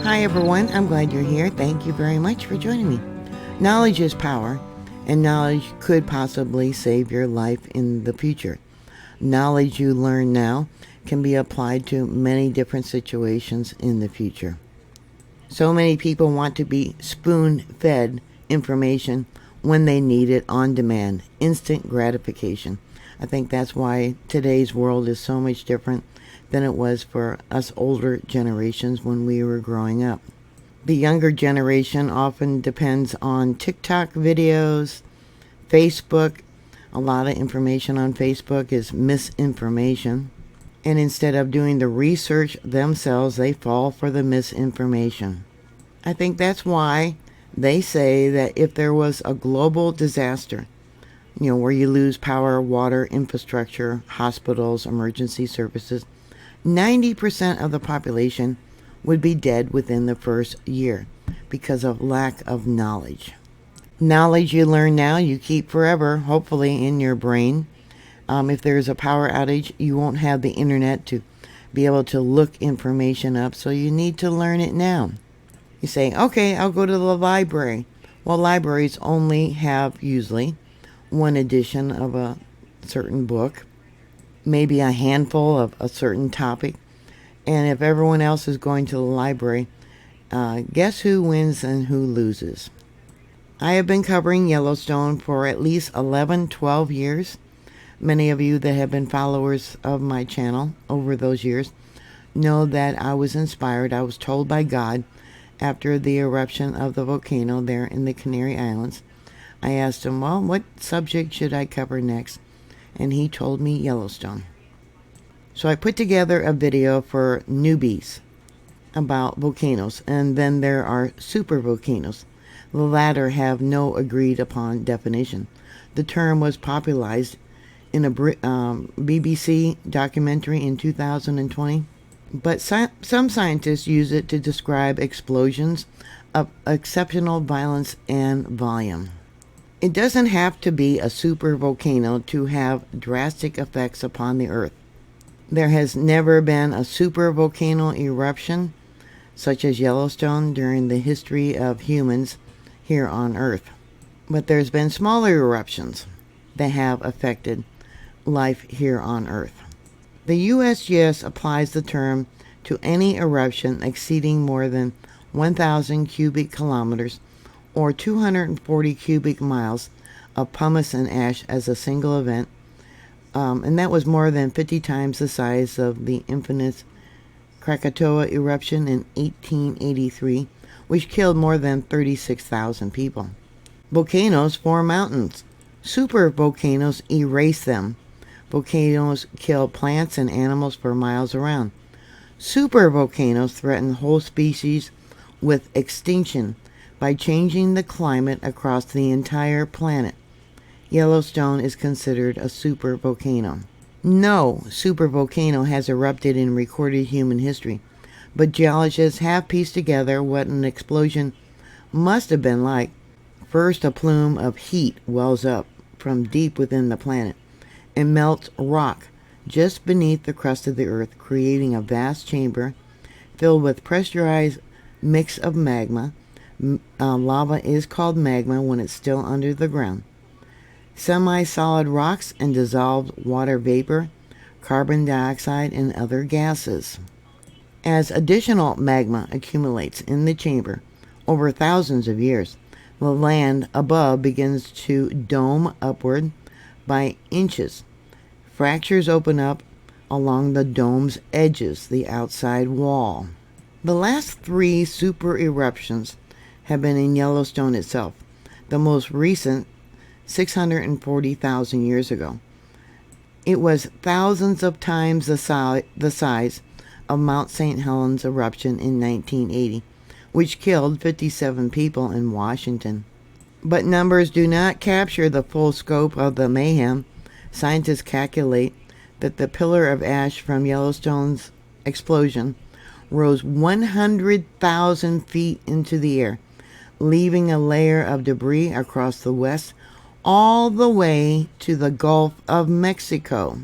Hi everyone, I'm glad you're here. Thank you very much for joining me. Knowledge is power, and knowledge could possibly save your life in the future. Knowledge you learn now can be applied to many different situations in the future. So many people want to be spoon-fed information when they need it on demand, instant gratification. I think that's why today's world is so much different than it was for us older generations when we were growing up. The younger generation often depends on TikTok videos, Facebook. A lot of information on Facebook is misinformation. And instead of doing the research themselves, they fall for the misinformation. I think that's why they say that if there was a global disaster, where you lose power, water, infrastructure, hospitals, emergency services, 90% of the population would be dead within the first year because of lack of knowledge. Knowledge you learn now, you keep forever, hopefully in your brain. If there's a power outage, you won't have the internet to be able to look information up, so you need to learn it now. You say, okay, I'll go to the library. Well, libraries only have usually one edition of a certain book, maybe a handful of a certain topic. And if everyone else is going to the library, guess who wins and who loses? I have been covering Yellowstone for at least 11, 12 years. Many of you that have been followers of my channel over those years know that I was inspired. I was told by God after the eruption of the volcano there in the Canary Islands. I asked him, well, what subject should I cover next? And he told me Yellowstone. So I put together a video for newbies about volcanoes, and then there are supervolcanoes. The latter have no agreed upon definition. The term was popularized in a BBC documentary in 2020, but some scientists use it to describe explosions of exceptional violence and volume. It doesn't have to be a supervolcano to have drastic effects upon the Earth. There has never been a supervolcano eruption, such as Yellowstone, during the history of humans here on Earth. But there's been smaller eruptions that have affected life here on Earth. The USGS applies the term to any eruption exceeding more than 1,000 cubic kilometers or 240 cubic miles of pumice and ash as a single event, and that was more than 50 times the size of the infamous Krakatoa eruption in 1883, which killed more than 36,000 people. Volcanoes form mountains. Supervolcanoes erase them. Volcanoes kill plants and animals for miles around. Supervolcanoes threaten whole species with extinction by changing the climate across the entire planet. Yellowstone is considered a supervolcano. No supervolcano has erupted in recorded human history, but geologists have pieced together what an explosion must have been like. First, a plume of heat wells up from deep within the planet and melts rock just beneath the crust of the Earth, creating a vast chamber filled with pressurized mix of magma. Lava is called magma when it's still under the ground. Semi-solid rocks and dissolved water vapor, carbon dioxide, and other gases. As additional magma accumulates in the chamber over thousands of years, the land above begins to dome upward by inches. Fractures open up along the dome's edges, the outside wall. The last 3 super eruptions have been in Yellowstone itself. The most recent, 640,000 years ago. It was thousands of times the size of Mount St. Helens eruption in 1980, which killed 57 people in Washington. But numbers do not capture the full scope of the mayhem. Scientists calculate that the pillar of ash from Yellowstone's explosion rose 100,000 feet into the air, leaving a layer of debris across the west all the way to the Gulf of Mexico.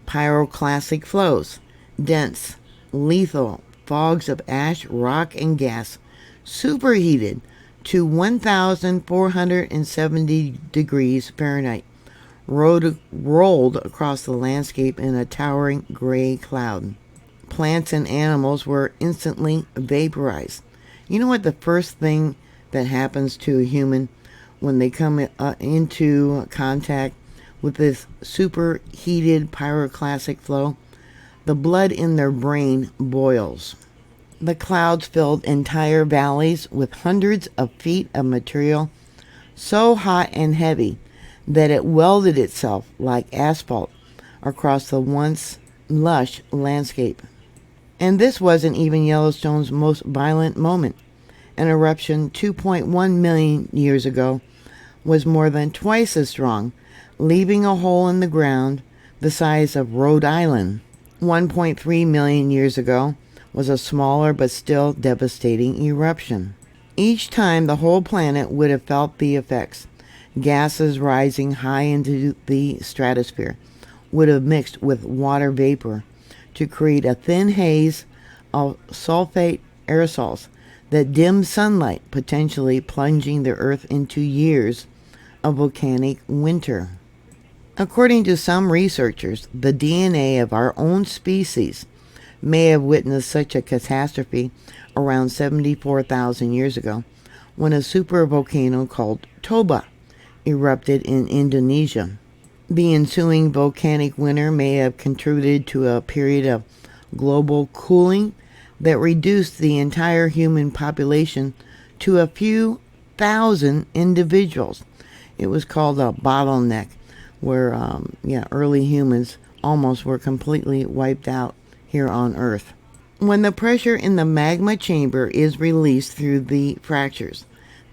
Pyroclastic flows, dense, lethal fogs of ash, rock, and gas superheated to 1,470 degrees Fahrenheit, rolled across the landscape in a towering gray cloud. Plants and animals were instantly vaporized. You know what the first thing that happens to a human when they come into contact with this superheated pyroclastic flow? The blood in their brain boils. The clouds filled entire valleys with hundreds of feet of material so hot and heavy that it welded itself like asphalt across the once lush landscape. And this wasn't even Yellowstone's most violent moment. An eruption 2.1 million years ago was more than twice as strong, leaving a hole in the ground the size of Rhode Island. 1.3 million years ago was a smaller but still devastating eruption. Each time the whole planet would have felt the effects. Gases rising high into the stratosphere would have mixed with water vapor to create a thin haze of sulfate aerosols that dimmed sunlight, potentially plunging the Earth into years of volcanic winter. According to some researchers, the DNA of our own species may have witnessed such a catastrophe around 74,000 years ago when a supervolcano called Toba erupted in Indonesia. The ensuing volcanic winter may have contributed to a period of global cooling that reduced the entire human population to a few thousand individuals. It was called a bottleneck, where early humans almost were completely wiped out here on Earth. When the pressure in the magma chamber is released through the fractures,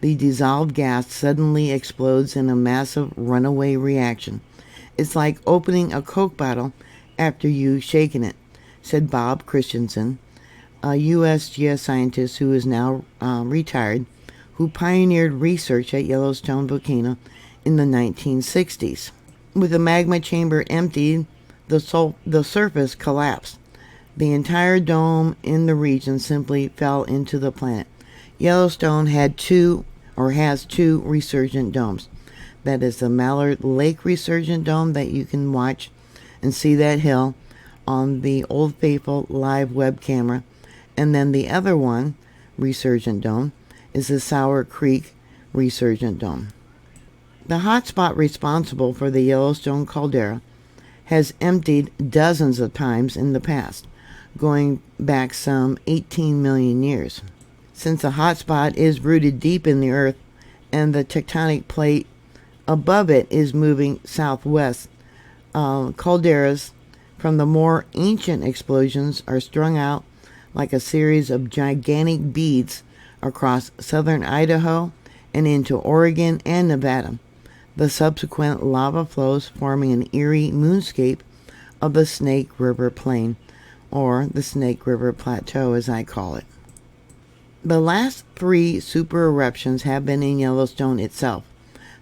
the dissolved gas suddenly explodes in a massive runaway reaction. It's like opening a Coke bottle after you've shaken it, said Bob Christensen, a U.S. geoscientist who is now retired, who pioneered research at Yellowstone Volcano in the 1960s. With the magma chamber emptied, the surface collapsed. The entire dome in the region simply fell into the planet. Yellowstone has two resurgent domes. That is the Mallard Lake Resurgent Dome that you can watch and see that hill on the Old Faithful live web camera. And then the other one, Resurgent Dome, is the Sour Creek Resurgent Dome. The hotspot responsible for the Yellowstone caldera has emptied dozens of times in the past, going back some 18 million years. Since the hotspot is rooted deep in the earth and the tectonic plate above it is moving southwest, calderas from the more ancient explosions are strung out like a series of gigantic beads across southern Idaho and into Oregon and Nevada. The subsequent lava flows forming an eerie moonscape of the Snake River Plain, or the Snake River Plateau as I call it. The last 3 super eruptions have been in Yellowstone itself.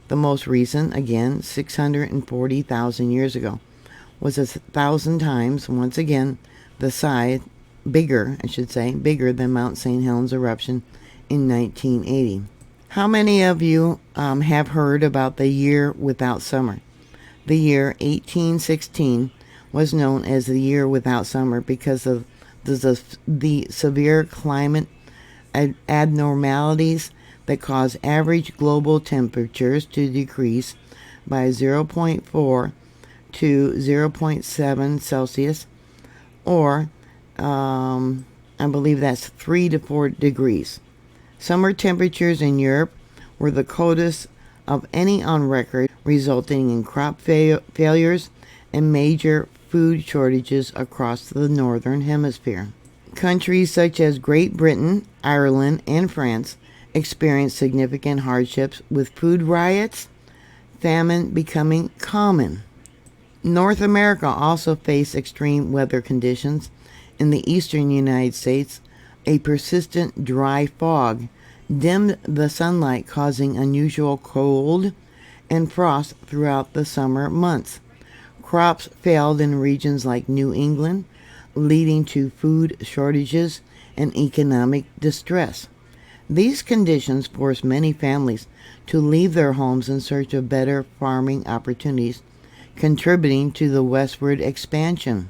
The most recent, again 640,000 years ago, was 1,000 times, once again, the size, bigger than Mount St. Helens eruption in 1980. How many of you have heard about the year without summer? The year 1816 was known as the year without summer because of the severe climate abnormalities that caused average global temperatures to decrease by 0.4 to 0.7 Celsius, or I believe that's 3 to 4 degrees. Summer temperatures in Europe were the coldest of any on record, resulting in crop failures and major food shortages across the northern hemisphere. Countries such as Great Britain, Ireland, and France experienced significant hardships, with food riots, famine becoming common. North America also faced extreme weather conditions. In the eastern United States, a persistent dry fog dimmed the sunlight, causing unusual cold and frost throughout the summer months. Crops failed in regions like New England, leading to food shortages and economic distress. These conditions forced many families to leave their homes in search of better farming opportunities, contributing to the westward expansion.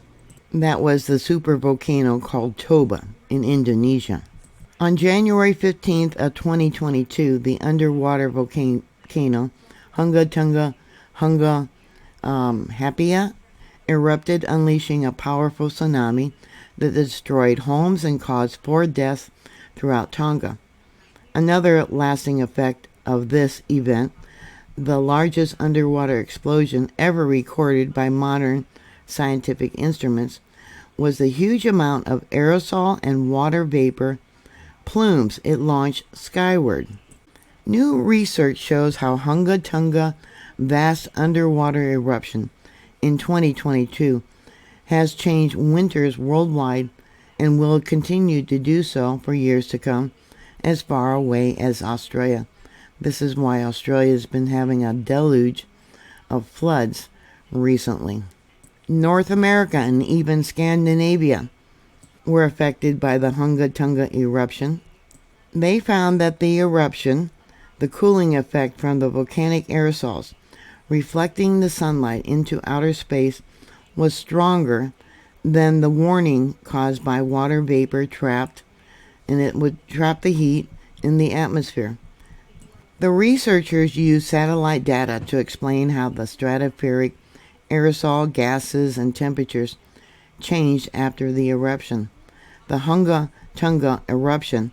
That was the supervolcano called Toba in Indonesia. On January 15th of 2022, the underwater volcano Hunga Tonga Hunga Hapia erupted, unleashing a powerful tsunami that destroyed homes and caused 4 deaths throughout Tonga. Another lasting effect of this event, the largest underwater explosion ever recorded by modern scientific instruments, was the huge amount of aerosol and water vapor plumes it launched skyward. New research shows how Hunga Tonga vast underwater eruption in 2022 has changed winters worldwide and will continue to do so for years to come, as far away as Australia. This is why Australia has been having a deluge of floods recently. North America and even Scandinavia were affected by the Hunga Tonga eruption. They found that the eruption, the cooling effect from the volcanic aerosols reflecting the sunlight into outer space, was stronger than the warning caused by water vapor trapped, and it would trap the heat in the atmosphere. The researchers used satellite data to explain how the stratospheric aerosol gases and temperatures changed after the eruption. The Hunga Tonga eruption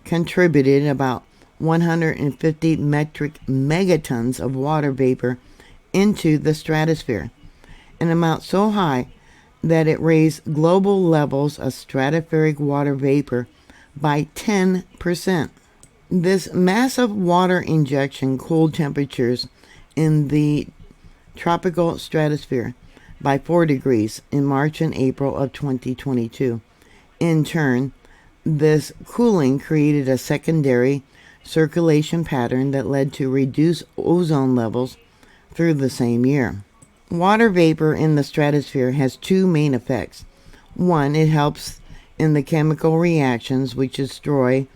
contributed about 150 metric megatons of water vapor into the stratosphere, an amount so high that it raised global levels of stratospheric water vapor by 10%. This massive water injection cooled temperatures in the tropical stratosphere by 4 degrees in March and April of 2022. In turn, this cooling created a secondary circulation pattern that led to reduced ozone levels through the same year. Water vapor in the stratosphere has 2 main effects. One, it helps in the chemical reactions which destroy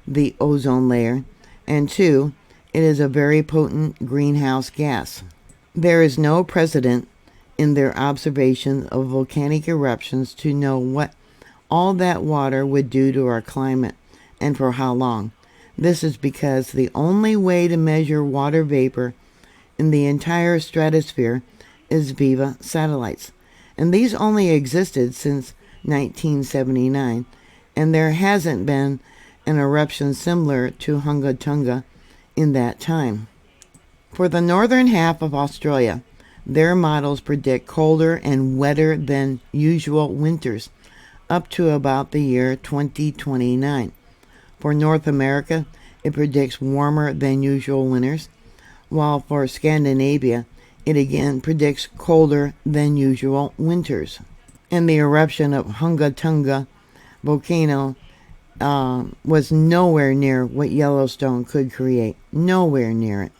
the ozone layer, and 2, it is a very potent greenhouse gas. There is no precedent in their observation of volcanic eruptions to know what all that water would do to our climate and for how long. This is because the only way to measure water vapor in the entire stratosphere is via satellites, and these only existed since 1979, and there hasn't been an eruption similar to Hunga Tonga in that time. For the northern half of Australia, their models predict colder and wetter than usual winters up to about the year 2029. For North America, it predicts warmer than usual winters, while for Scandinavia, it again predicts colder than usual winters. And the eruption of Hunga Tonga volcano was nowhere near what Yellowstone could create. Nowhere near it.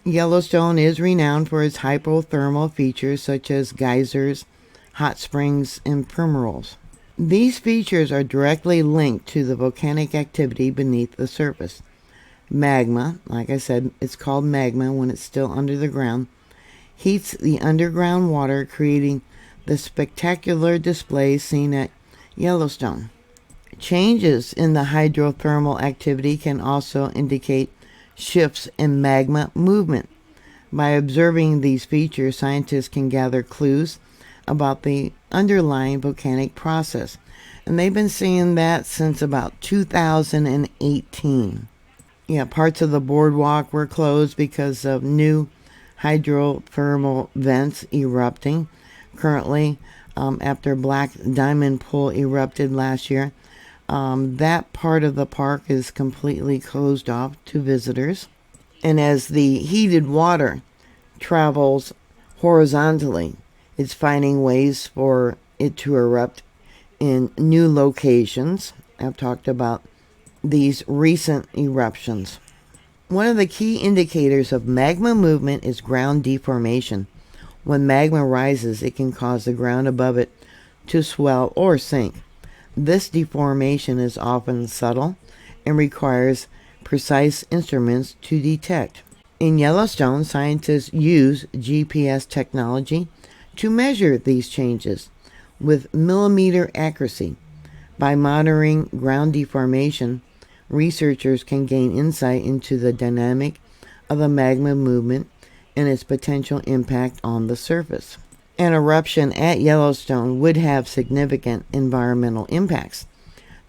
Yellowstone is renowned for its hydrothermal features such as geysers, hot springs, and fumaroles. These features are directly linked to the volcanic activity beneath the surface. Magma, like I said, it's called magma when it's still under the ground, heats the underground water, creating the spectacular displays seen at Yellowstone. Changes in the hydrothermal activity can also indicate shifts in magma movement. By observing these features, scientists can gather clues about the underlying volcanic process, and they've been seeing that since about 2018. Parts of the boardwalk were closed because of new hydrothermal vents erupting. Currently, after Black Diamond Pool erupted last year, that part of the park is completely closed off to visitors. And as the heated water travels horizontally, it's finding ways for it to erupt in new locations. I've talked about these recent eruptions. One of the key indicators of magma movement is ground deformation. When magma rises, it can cause the ground above it to swell or sink. This deformation is often subtle and requires precise instruments to detect. In Yellowstone, scientists use GPS technology to measure these changes with millimeter accuracy. By monitoring ground deformation, researchers can gain insight into the dynamic of the magma movement and its potential impact on the surface. An eruption at Yellowstone would have significant environmental impacts.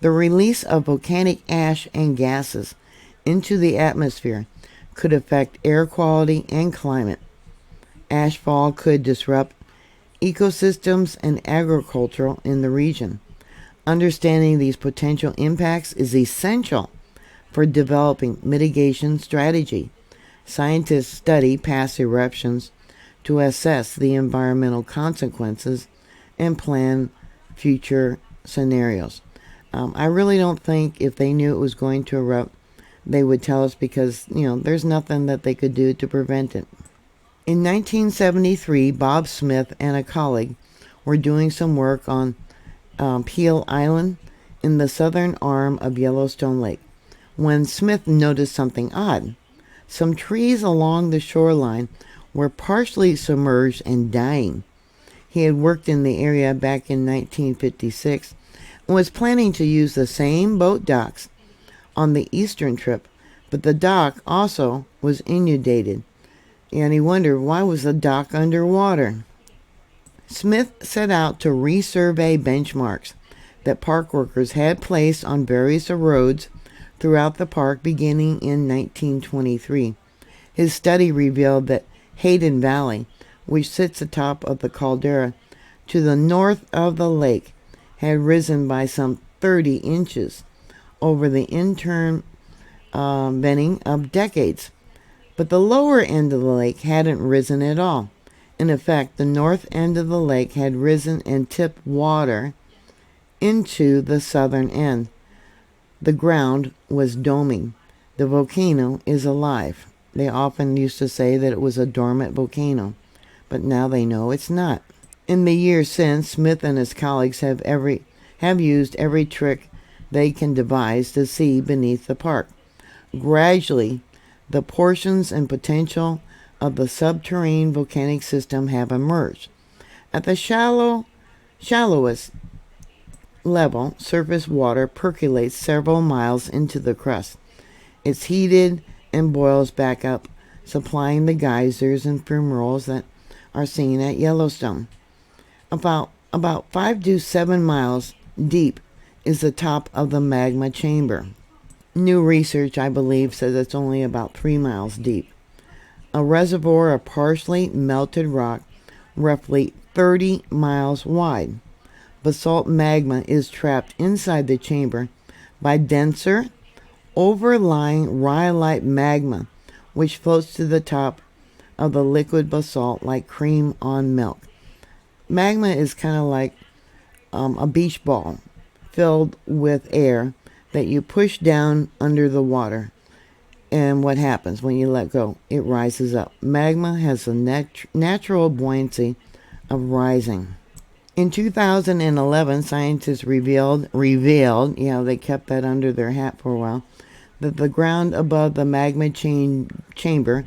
The release of volcanic ash and gases into the atmosphere could affect air quality and climate. Ashfall could disrupt ecosystems and agriculture in the region. Understanding these potential impacts is essential for developing mitigation strategy. Scientists study past eruptions to assess the environmental consequences and plan future scenarios. I really don't think if they knew it was going to erupt, they would tell us, because, there's nothing that they could do to prevent it. In 1973, Bob Smith and a colleague were doing some work on Peel Island in the southern arm of Yellowstone Lake when Smith noticed something odd. Some trees along the shoreline were partially submerged and dying. He had worked in the area back in 1956 and was planning to use the same boat docks on the eastern trip, but the dock also was inundated, and he wondered why was the dock underwater. Smith set out to resurvey benchmarks that park workers had placed on various roads throughout the park beginning in 1923. His study revealed that Hayden Valley, which sits atop of the caldera to the north of the lake, had risen by some 30 inches over the intervening of decades. But the lower end of the lake hadn't risen at all. In effect, the north end of the lake had risen and tipped water into the southern end. The ground was doming. The volcano is alive. They often used to say that it was a dormant volcano, but now they know it's not. In the years since, Smith and his colleagues have used every trick they can devise to see beneath the park. Gradually, the portions and potential of the subterranean volcanic system have emerged. At the shallowest level, surface water percolates several miles into the crust. It's heated and boils back up, supplying the geysers and fumaroles that are seen at Yellowstone. About 5 to 7 miles deep is the top of the magma chamber. New research, I believe, says it's only about 3 miles deep. A reservoir of partially melted rock, roughly 30 miles wide. Basalt magma is trapped inside the chamber by denser, overlying rhyolite magma, which floats to the top of the liquid basalt like cream on milk. Magma is kind of like a beach ball filled with air that you push down under the water. And what happens when you let go? It rises up. Magma has a natural buoyancy of rising. In 2011, scientists revealed, they kept that under their hat for a while, that the ground above the magma chamber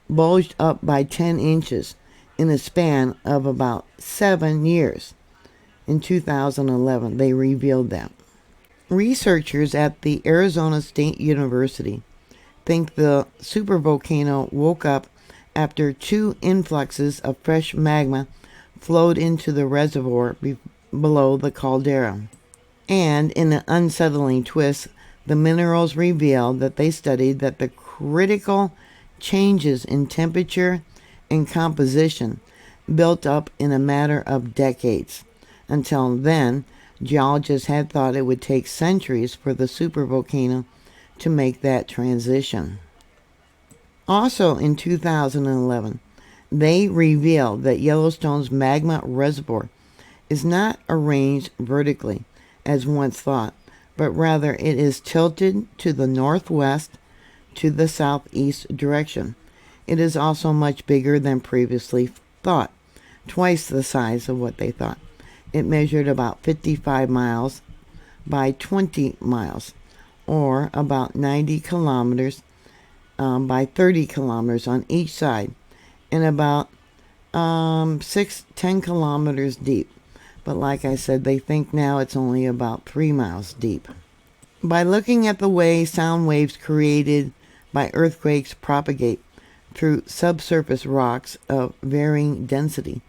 bulged up by 10 inches in a span of about 7 years. In 2011, they revealed that. Researchers at the Arizona State University think the supervolcano woke up after 2 influxes of fresh magma flowed into the reservoir below the caldera. And in an unsettling twist, the minerals revealed that they studied that the critical changes in temperature and composition built up in a matter of decades. Until then, geologists had thought it would take centuries for the supervolcano to make that transition. Also in 2011, they revealed that Yellowstone's magma reservoir is not arranged vertically as once thought, but rather it is tilted to the northwest to the southeast direction. It is also much bigger than previously thought, twice the size of what they thought. It measured about 55 miles by 20 miles, or about 90 kilometers by 30 kilometers on each side, and about 10 kilometers deep. But like I said, they think now it's only about 3 miles deep. By looking at the way sound waves created by earthquakes propagate through subsurface rocks of varying density,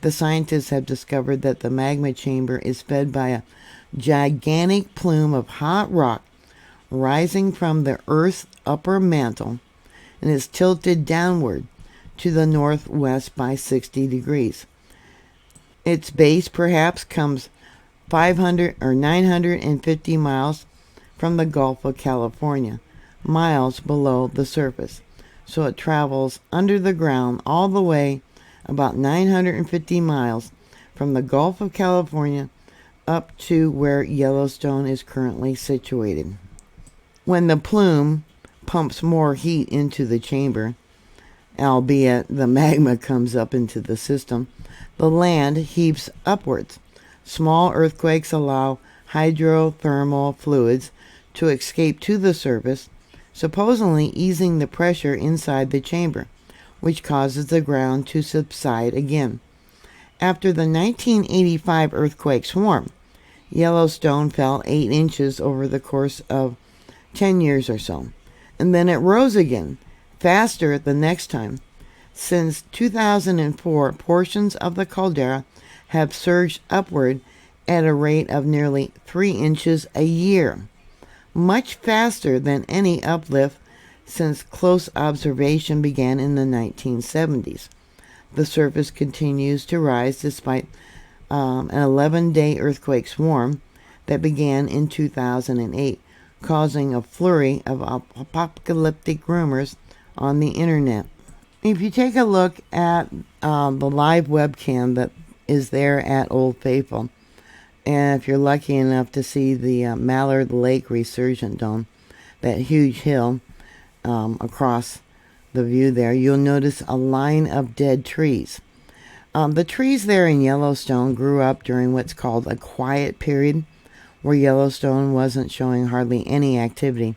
the scientists have discovered that the magma chamber is fed by a gigantic plume of hot rock rising from the Earth's upper mantle and is tilted downward to the northwest by 60 degrees. Its base perhaps comes 500 or 950 miles from the Gulf of California, miles below the surface. So it travels under the ground all the way about 950 miles from the Gulf of California up to where Yellowstone is currently situated. When the plume pumps more heat into the chamber, albeit the magma comes up into the system, the land heaves upwards. Small earthquakes allow hydrothermal fluids to escape to the surface, supposedly easing the pressure inside the chamber, which causes the ground to subside again. After the 1985 earthquake swarm, Yellowstone fell 8 inches over the course of 10 years or so, and then it rose again, faster the next time. Since 2004, portions of the caldera have surged upward at a rate of nearly 3 inches a year, much faster than any uplift since close observation began in the 1970s. The surface continues to rise despite an 11-day earthquake swarm that began in 2008, causing a flurry of apocalyptic rumors on the internet. If you take a look at the live webcam that is there at Old Faithful, and if you're lucky enough to see the Mallard Lake Resurgent Dome, that huge hill across the view there, you'll notice a line of dead trees. The trees there in Yellowstone grew up during what's called a quiet period, where Yellowstone wasn't showing hardly any activity.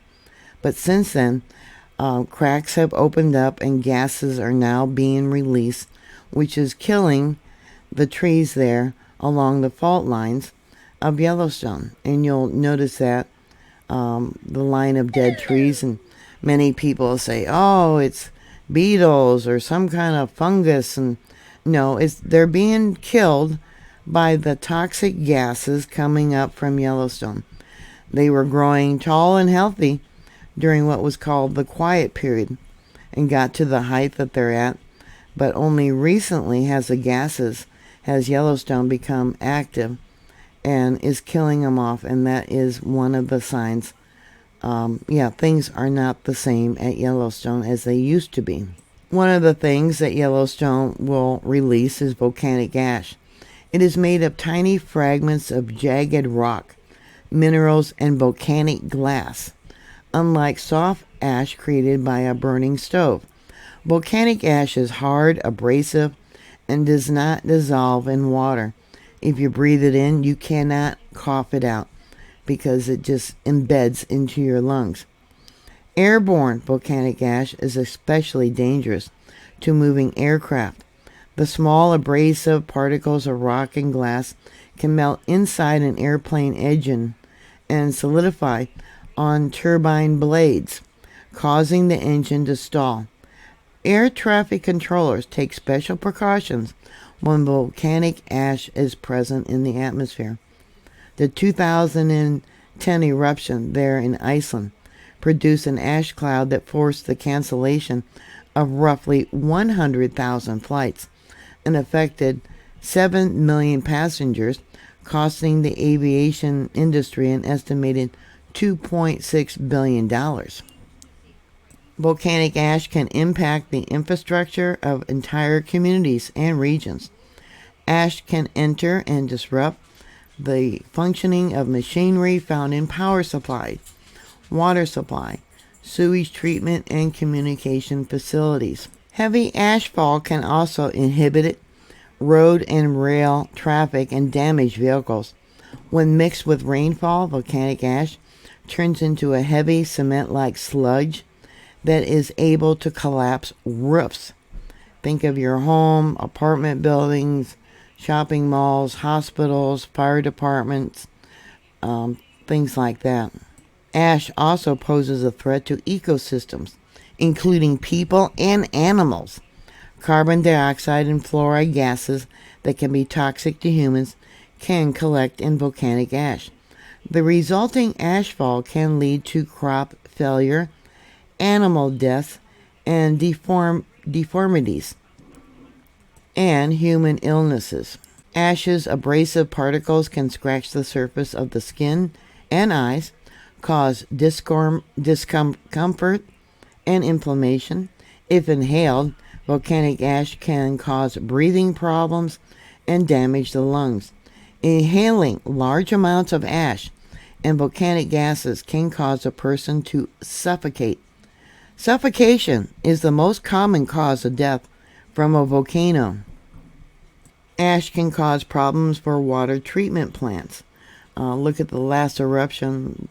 But since then, cracks have opened up and gases are now being released, which is killing the trees there along the fault lines of Yellowstone. And you'll notice that the line of dead trees, and many people say, oh, it's beetles or some kind of fungus, and no, they're being killed by the toxic gases coming up from Yellowstone. They were growing tall and healthy during what was called the quiet period and got to the height that they're at, but only recently has Yellowstone become active and is killing them off, and that is one of the signs. Things are not the same at Yellowstone as they used to be. One of the things that Yellowstone will release is volcanic ash. It is made of tiny fragments of jagged rock, minerals, and volcanic glass. Unlike soft ash created by a burning stove, volcanic ash is hard, abrasive, and does not dissolve in water. If you breathe it in, you cannot cough it out because it just embeds into your lungs. Airborne volcanic ash is especially dangerous to moving aircraft. The small abrasive particles of rock and glass can melt inside an airplane engine and solidify on turbine blades, causing the engine to stall. Air traffic controllers take special precautions when volcanic ash is present in the atmosphere. The 2010 eruption there in Iceland produced an ash cloud that forced the cancellation of roughly 100,000 flights and affected 7 million passengers, costing the aviation industry an estimated $2.6 billion. Volcanic ash can impact the infrastructure of entire communities and regions. Ash can enter and disrupt the functioning of machinery found in power supply, water supply, sewage treatment, and communication facilities. Heavy ashfall can also inhibit road and rail traffic and damage vehicles. When mixed with rainfall, volcanic ash turns into a heavy cement-like sludge that is able to collapse roofs. Think of your home, apartment buildings, shopping malls, hospitals, fire departments, things like that. Ash also poses a threat to ecosystems, including people and animals. Carbon dioxide and fluoride gases that can be toxic to humans can collect in volcanic ash. The resulting ashfall can lead to crop failure, animal death, and deformities, and human illnesses. Ash's abrasive particles can scratch the surface of the skin and eyes, cause discomfort and inflammation. If inhaled, volcanic ash can cause breathing problems and damage the lungs. Inhaling large amounts of ash and volcanic gases can cause a person to suffocate. Suffocation is the most common cause of death from a volcano. Ash can cause problems for water treatment plants. Look at the last eruption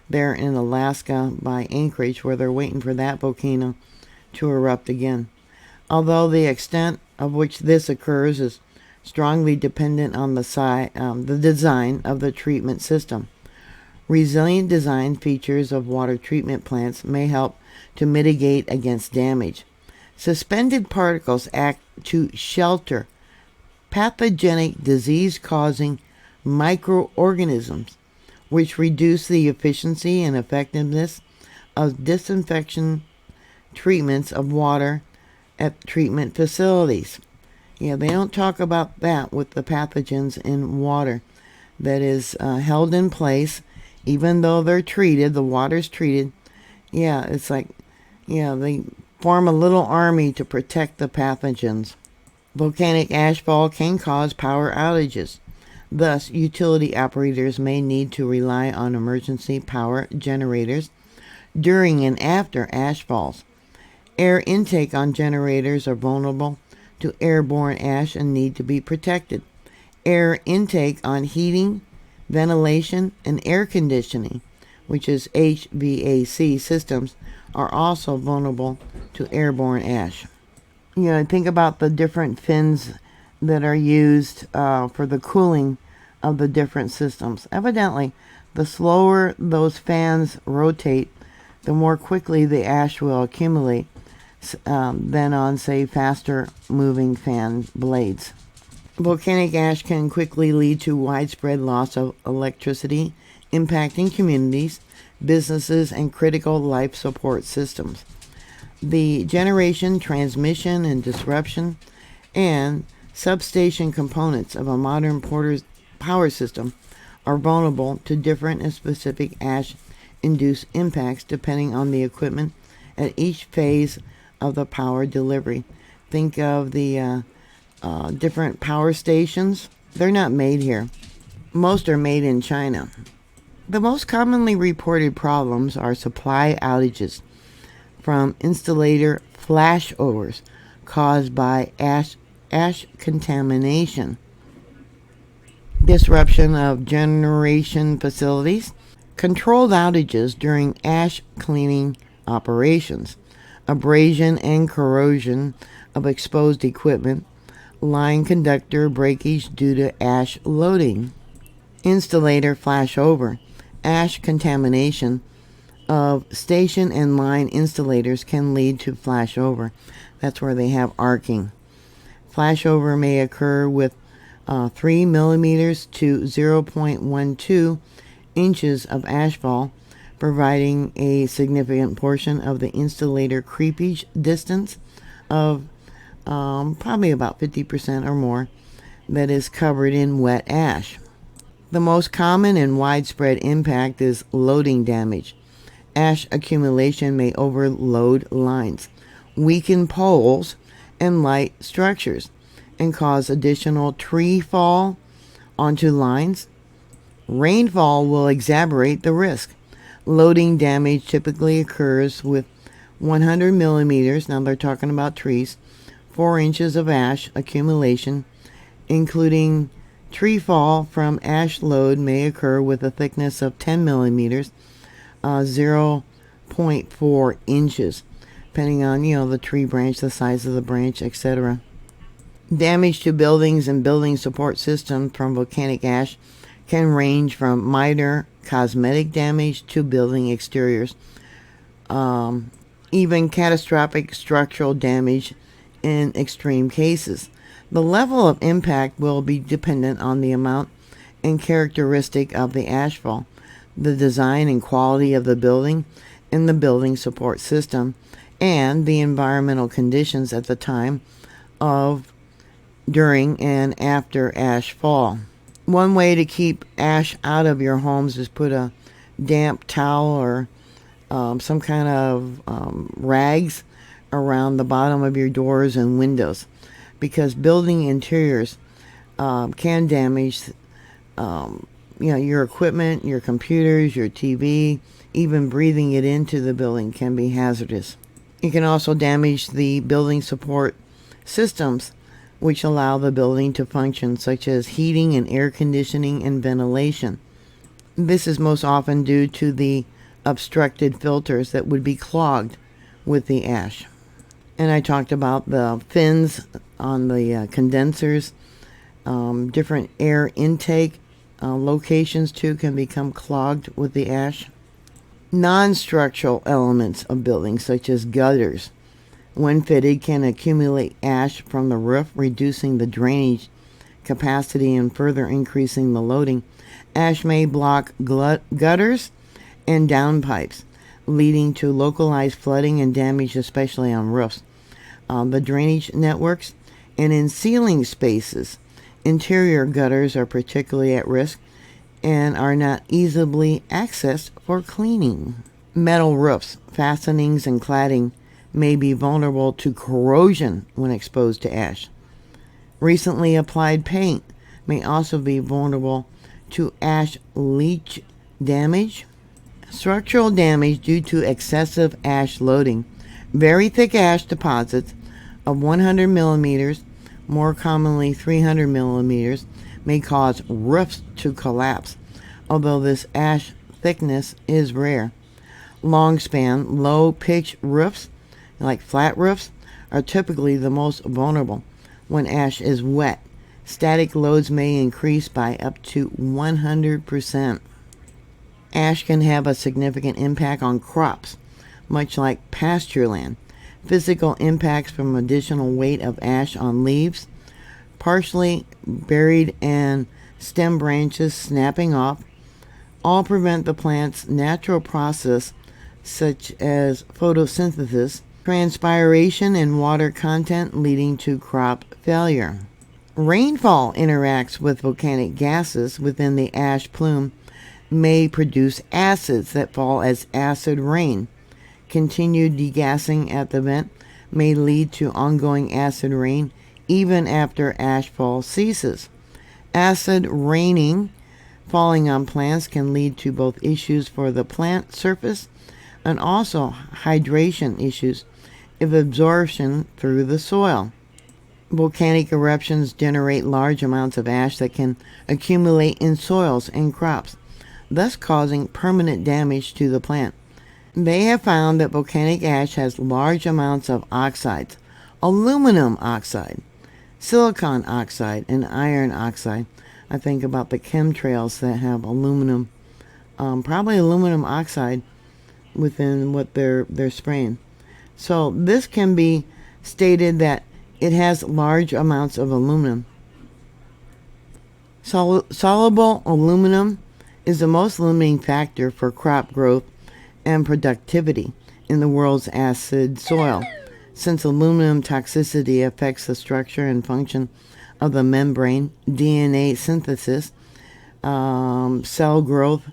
there in Alaska by Anchorage, where they're waiting for that volcano to erupt again. Although the extent of which this occurs is strongly dependent on the design of the treatment system. Resilient design features of water treatment plants may help to mitigate against damage. Suspended particles act to shelter pathogenic disease-causing microorganisms, which reduce the efficiency and effectiveness of disinfection treatments of water at treatment facilities. Yeah, they don't talk about that with the pathogens in water that is held in place, even though they're treated, the water's treated. Yeah, it's like, they form a little army to protect the pathogens. Volcanic ashfall can cause power outages. Thus, utility operators may need to rely on emergency power generators during and after ash falls. Air intake on generators are vulnerable to airborne ash and need to be protected. Air intake on heating, ventilation, and air conditioning, which is HVAC systems, are also vulnerable to airborne ash. Think about the different fins that are used for the cooling of the different systems. Evidently, the slower those fans rotate, the more quickly the ash will accumulate than on, say, faster moving fan blades. Volcanic ash can quickly lead to widespread loss of electricity, impacting communities, businesses, and critical life support systems. The generation, transmission, and disruption and substation components of a modern power system are vulnerable to different and specific ash-induced impacts depending on the equipment at each phase of the power delivery. Think of the different power stations. They're not made here. Most are made in China. The most commonly reported problems are supply outages from installator flashovers caused by ash contamination, disruption of generation facilities, controlled outages during ash cleaning operations, abrasion and corrosion of exposed equipment, line conductor breakage due to ash loading, installator flashover. Ash contamination of station and line installators can lead to flashover. That's where they have arcing. Flashover may occur with 3 millimeters to 0.12 inches of ashfall, providing a significant portion of the installator creepage distance of probably about 50% or more that is covered in wet ash. The most common and widespread impact is loading damage. Ash accumulation may overload lines, weaken poles and light structures, and cause additional tree fall onto lines. Rainfall will exacerbate the risk. Loading damage typically occurs with 100 millimeters, now they're talking about trees, 4 inches of ash accumulation, including Tree fall from ash load may occur with a thickness of 10 millimeters, 0.4 inches, depending on, the tree branch, the size of the branch, etc. Damage to buildings and building support systems from volcanic ash can range from minor cosmetic damage to building exteriors, even catastrophic structural damage in extreme cases. The level of impact will be dependent on the amount and characteristic of the ashfall, the design and quality of the building and the building support system, and the environmental conditions at the time of, during, and after ash fall. One way to keep ash out of your homes is put a damp towel or some kind of rags around the bottom of your doors and windows, because building interiors can damage your equipment, your computers, your TV. Even breathing it into the building can be hazardous. It can also damage the building support systems which allow the building to function, such as heating and air conditioning and ventilation. This is most often due to the obstructed filters that would be clogged with the ash. And I talked about the fins on the condensers. Different air intake locations too can become clogged with the ash. Non-structural elements of buildings, such as gutters, when fitted, can accumulate ash from the roof, reducing the drainage capacity and further increasing the loading. Ash may block gutters and downpipes, leading to localized flooding and damage, especially on roofs, the drainage networks, and in ceiling spaces. Interior gutters are particularly at risk and are not easily accessed for cleaning. Metal roofs, fastenings, and cladding may be vulnerable to corrosion when exposed to ash. Recently applied paint may also be vulnerable to ash leach damage. Structural damage due to excessive ash loading. Very thick ash deposits of 100 millimeters, more commonly 300 millimeters, may cause roofs to collapse, although this ash thickness is rare. Long span, low pitch roofs, like flat roofs, are typically the most vulnerable when ash is wet. Static loads may increase by up to 100%. Ash can have a significant impact on crops, much like pasture land. Physical impacts from additional weight of ash on leaves, partially buried, and stem branches snapping off, all prevent the plant's natural process, such as photosynthesis, transpiration, and water content, leading to crop failure. Rainfall interacts with volcanic gases within the ash plume, may produce acids that fall as acid rain. Continued degassing at the vent may lead to ongoing acid rain even after ashfall ceases. Acid raining falling on plants can lead to both issues for the plant surface and also hydration issues if absorption through the soil. Volcanic eruptions generate large amounts of ash that can accumulate in soils and crops, thus causing permanent damage to the plant. They have found that volcanic ash has large amounts of oxides, aluminum oxide, silicon oxide, and iron oxide. I think about the chemtrails that have aluminum, probably aluminum oxide within what they're spraying. So this can be stated that it has large amounts of aluminum. Soluble aluminum is the most limiting factor for crop growth and productivity in the world's acid soil, since aluminum toxicity affects the structure and function of the membrane, DNA synthesis, cell growth,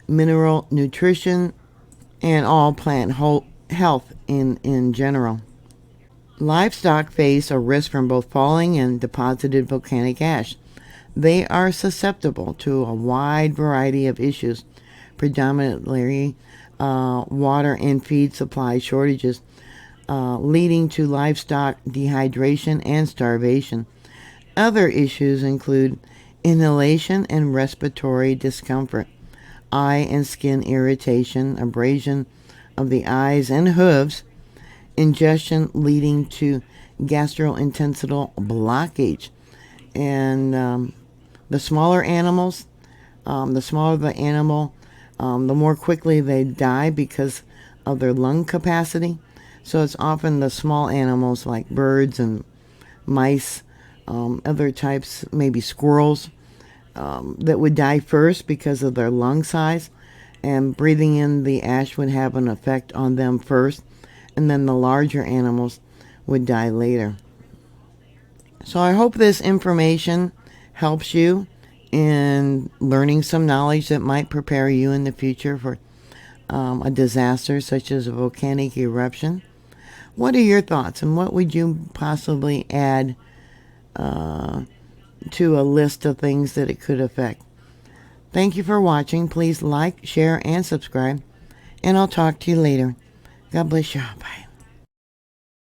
mineral nutrition, and all plant health in general. Livestock face a risk from both falling and deposited volcanic ash. They are susceptible to a wide variety of issues, predominantly water and feed supply shortages, leading to livestock dehydration and starvation. Other issues include inhalation and respiratory discomfort, eye and skin irritation, abrasion of the eyes and hooves, ingestion leading to gastrointestinal blockage. And the smaller animals, the smaller the animal, the more quickly they die because of their lung capacity. So it's often the small animals like birds and mice, other types, maybe squirrels, that would die first because of their lung size, and breathing in the ash would have an effect on them first, and then the larger animals would die later. So I hope this information helps you in learning some knowledge that might prepare you in the future for a disaster such as a volcanic eruption. What are your thoughts, and what would you possibly add to a list of things that it could affect? Thank you for watching. Please like, share, and subscribe, and I'll talk to you later. God bless you. Bye.